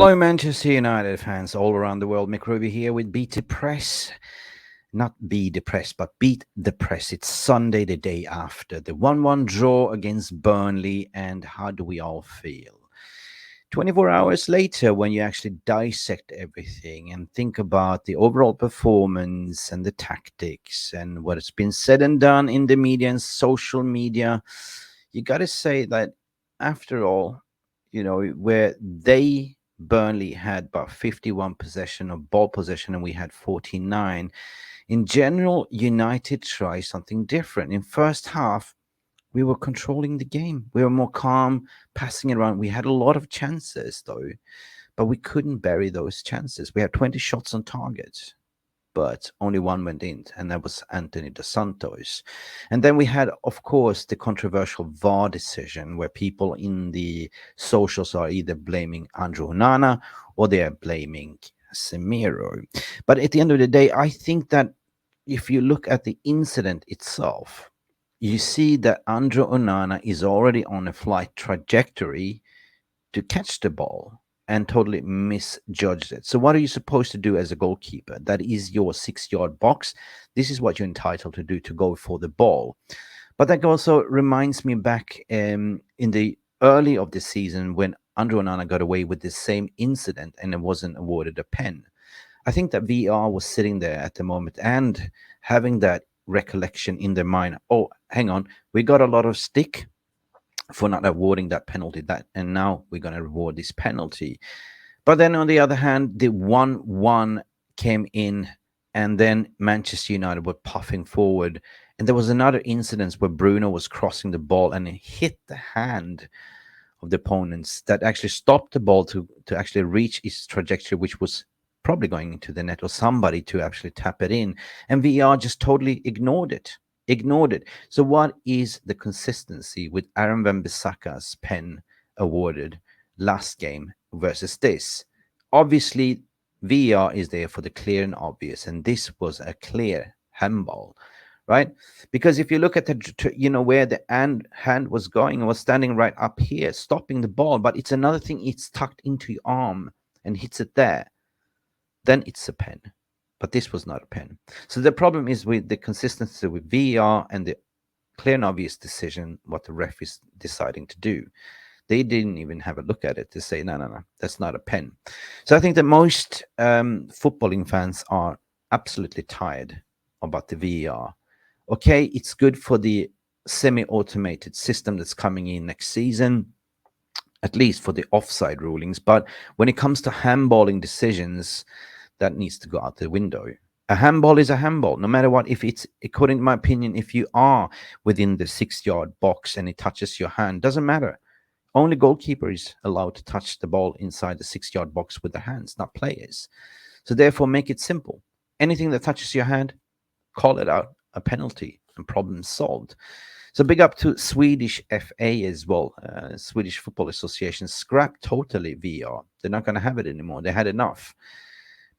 Hello, Manchester United fans all around the world. Mick Ruby here with Beat the Press. Not Be Depressed, but Beat the Press. It's Sunday, the day after the 1-1 draw against Burnley. And how do we all feel? 24 hours later, when you actually dissect everything and think about the overall performance and the tactics and what has been said and done in the media and social media, you got to say that after all, where Burnley had about 51 possession of ball possession and we had 49. In general, United tried something different. In first half, we were controlling the game. We were more calm, passing it around. We had a lot of chances, though, but we couldn't bury those chances. We had 20 shots on target, but only one went in, and that was Anthony Dos Santos. And then we had, of course, the controversial VAR decision where people in the socials are either blaming Andrew Onana or they are blaming Casemiro. But at the end of the day, I think that if you look at the incident itself, you see that Andrew Onana is already on a flight trajectory to catch the ball and totally misjudged it. So what are you supposed to do as a goalkeeper? That is your 6-yard box. This is what you're entitled to do, to go for the ball. But that also reminds me back in the early of the season when Andrew Onana got away with the same incident and it wasn't awarded a pen. I think that VR was sitting there at the moment and having that recollection in their mind. Oh, hang on, we got a lot of stick for not awarding that penalty, and now we're going to reward this penalty. But then on the other hand, the 1-1 came in, and then Manchester United were puffing forward, and there was another incident where Bruno was crossing the ball and it hit the hand of the opponents that actually stopped the ball to actually reach its trajectory, which was probably going into the net or somebody to actually tap it in, and VR just totally ignored it. So what is the consistency with Aaron Wan-Bissaka's pen awarded last game versus this? Obviously, VR is there for the clear and obvious, and this was a clear handball, right? Because if you look at where the hand was going, it was standing right up here, stopping the ball, but it's another thing, it's tucked into your arm and hits it there. Then it's a pen. But this was not a pen. So the problem is with the consistency with VR and the clear and obvious decision, what the ref is deciding to do. They didn't even have a look at it to say, no, that's not a pen. So I think that most footballing fans are absolutely tired about the VR. Okay, it's good for the semi-automated system that's coming in next season, at least for the offside rulings. But when it comes to handballing decisions, that needs to go out the window. A handball is a handball, no matter what. If it's, according to my opinion, if you are within the 6-yard box and it touches your hand, doesn't matter. Only goalkeeper is allowed to touch the ball inside the 6-yard box with the hands, not players. So therefore, make it simple. Anything that touches your hand, call it out a penalty, and problem solved. So big up to Swedish FA as well. Swedish Football Association scrapped totally VR. They're not going to have it anymore. They had enough.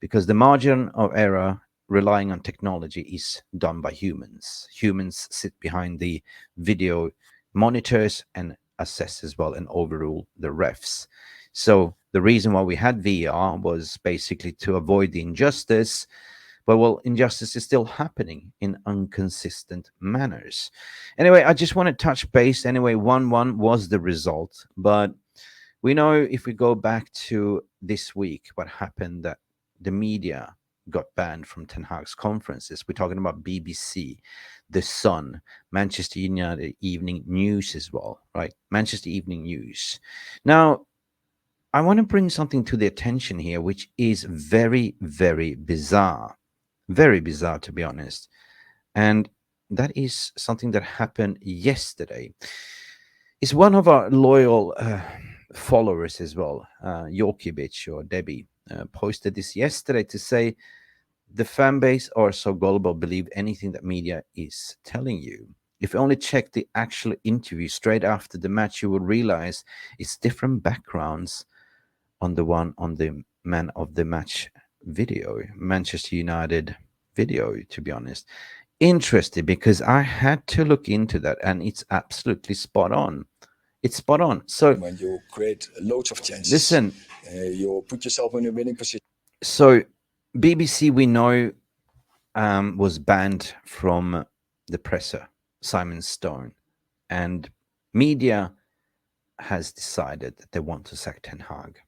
Because the margin of error relying on technology is done by humans. Humans sit behind the video monitors and assess as well and overrule the refs. So the reason why we had VR was basically to avoid the injustice. But well, injustice is still happening in inconsistent manners. Anyway, I just want to touch base. Anyway, 1-1 was the result. But we know if we go back to this week, what happened, that the media got banned from Ten Hag's conferences. We're talking about BBC, The Sun, Manchester United Evening News as well, right? Manchester Evening News. Now, I want to bring something to the attention here, which is very, very bizarre. Very bizarre, to be honest. And that is something that happened yesterday. It's one of our loyal followers as well, Jokic or Debbie, posted this yesterday to say the fan base are so gullible, believe anything that media is telling you. If you only check the actual interview straight after the match, you will realize it's different backgrounds on the man of the match video, Manchester United video, to be honest. Interesting, because I had to look into that and it's absolutely spot on. It's spot on. So when you create loads of chances. Listen, You put yourself in a winning position. So BBC, we know, was banned from the presser, Simon Stone, and media has decided that they want to sack Ten Hag.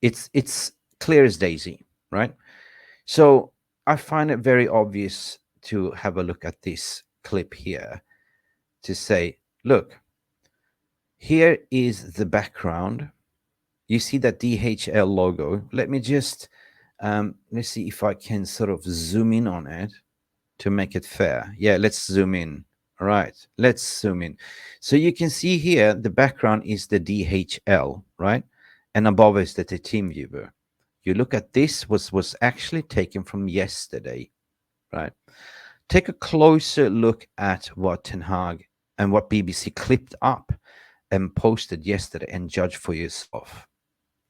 It's clear as daisy, right? So I find it very obvious to have a look at this clip here to say, look, here is the background. You see that DHL logo. Let me just let's see if I can sort of zoom in on it to make it fair. Yeah, let's zoom in. All right, let's zoom in. So you can see here the background is the DHL, right? And above is the team viewer. You look at this was actually taken from yesterday, right? Take a closer look at what Ten Hag and what BBC clipped up and posted yesterday and judge for yourself.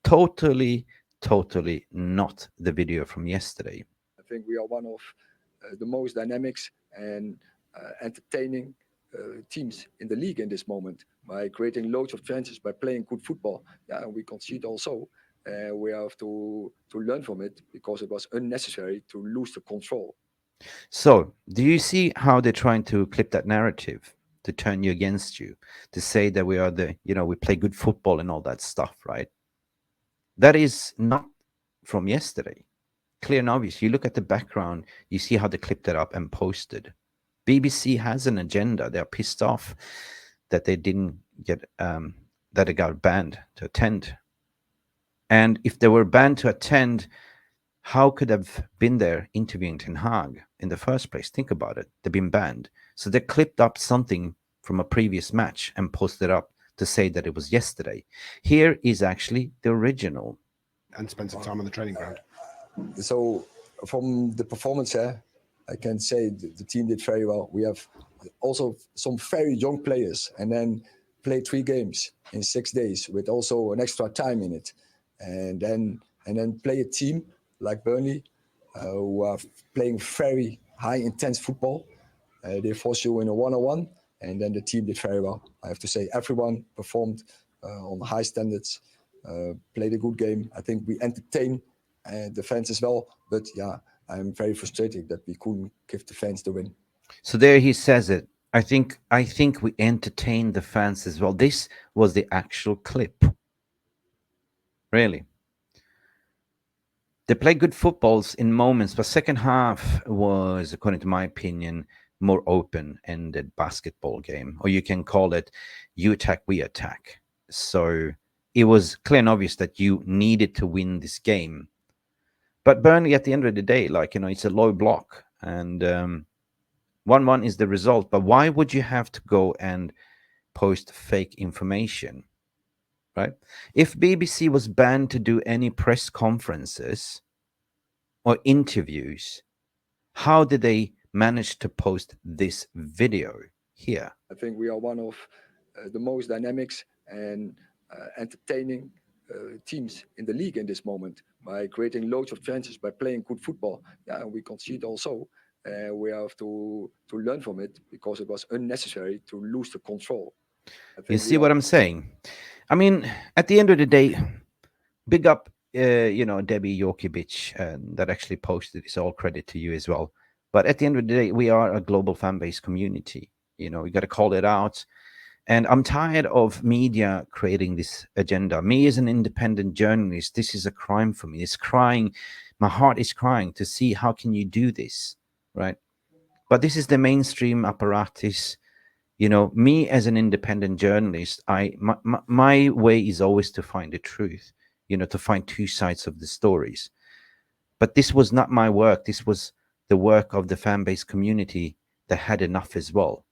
Totally, totally not the video from yesterday. I think we are one of the most dynamics and entertaining teams in the league in this moment by creating loads of chances, by playing good football. Yeah, and we concede also. We have to learn from it because it was unnecessary to lose the control. So, do you see how they're trying to clip that narrative to turn you against you, to say that we are the, we play good football and all that stuff, right? That is not from yesterday. Clear and obvious. You look at the background, you see how they clipped it up and posted. BBC has an agenda. They're pissed off that they didn't get, that they got banned to attend. And if they were banned to attend, how could have been there interviewing Ten Hag in the first place? Think about it. They've been banned. So they clipped up something from a previous match and posted up to say that it was yesterday. Here is actually the original. And spend some time on the training ground. So from the performance here, I can say the team did very well. We have also some very young players and then play 3 games in 6 days with also an extra time in it. And then play a team like Burnley who are playing very high intense football. They force you in a one-on-one, and then the team did very well. I have to say everyone performed on high standards, played a good game. I think we entertained the fans as well, but yeah, I'm very frustrated that we couldn't give the fans the win. So there he says it. I think we entertained the fans as well. This was the actual clip. Really. They played good footballs in moments, but second half was, according to my opinion, more open-ended basketball game, or you can call it you attack, we attack. So it was clear and obvious that you needed to win this game. But Burnley, at the end of the day, it's a low block, and 1-1 is the result. But why would you have to go and post fake information, right? If BBC was banned to do any press conferences or interviews, how did they manage to post this video here? I think we are one of the most dynamics and entertaining teams in the league in this moment by creating loads of chances, by playing good football. Yeah, and we concede also. We have to learn from it because it was unnecessary to lose the control. You see what I'm saying? I mean, at the end of the day, big up, Debbie Yorkiewicz, that actually posted this. All credit to you as well. But at the end of the day, we are a global fan base community. We got to call it out. And I'm tired of media creating this agenda. Me as an independent journalist, this is a crime for me. It's crying. My heart is crying to see how can you do this, right? But this is the mainstream apparatus. Me as an independent journalist, my way is always to find the truth, to find two sides of the stories. But this was not my work. This was the work of the fan base community that had enough as well.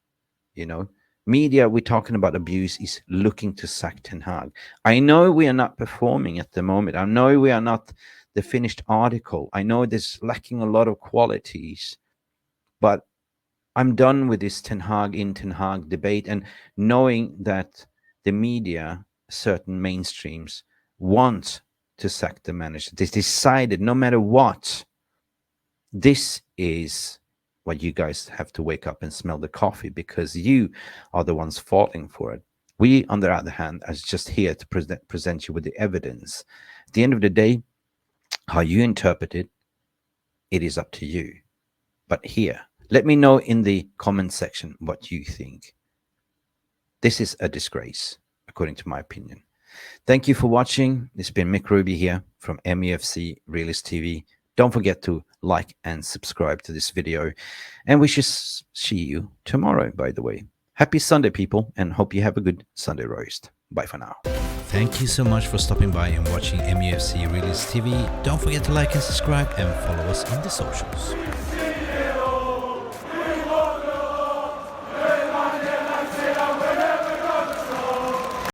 Media, we're talking about abuse, is looking to sack Ten Hag. I know we are not performing at the moment. I know we are not the finished article. I know there's lacking a lot of qualities, but I'm done with this Ten Hag in Ten Hag debate, and knowing that the media, certain mainstreams, want to sack the manager. They decided no matter what, this is what you guys have to wake up and smell the coffee, because you are the ones falling for it. We, on the other hand, are just here to present you with the evidence. At the end of the day, how you interpret it, it is up to you. But here, let me know in the comment section what you think. This is a disgrace, according to my opinion. Thank you for watching. It's been Mick Ruby here from MUFC Realist TV. Don't forget to like and subscribe to this video. And we should see you tomorrow, by the way. Happy Sunday, people, and hope you have a good Sunday roast. Bye for now. Thank you so much for stopping by and watching MUFC Realist TV. Don't forget to like and subscribe and follow us on the socials.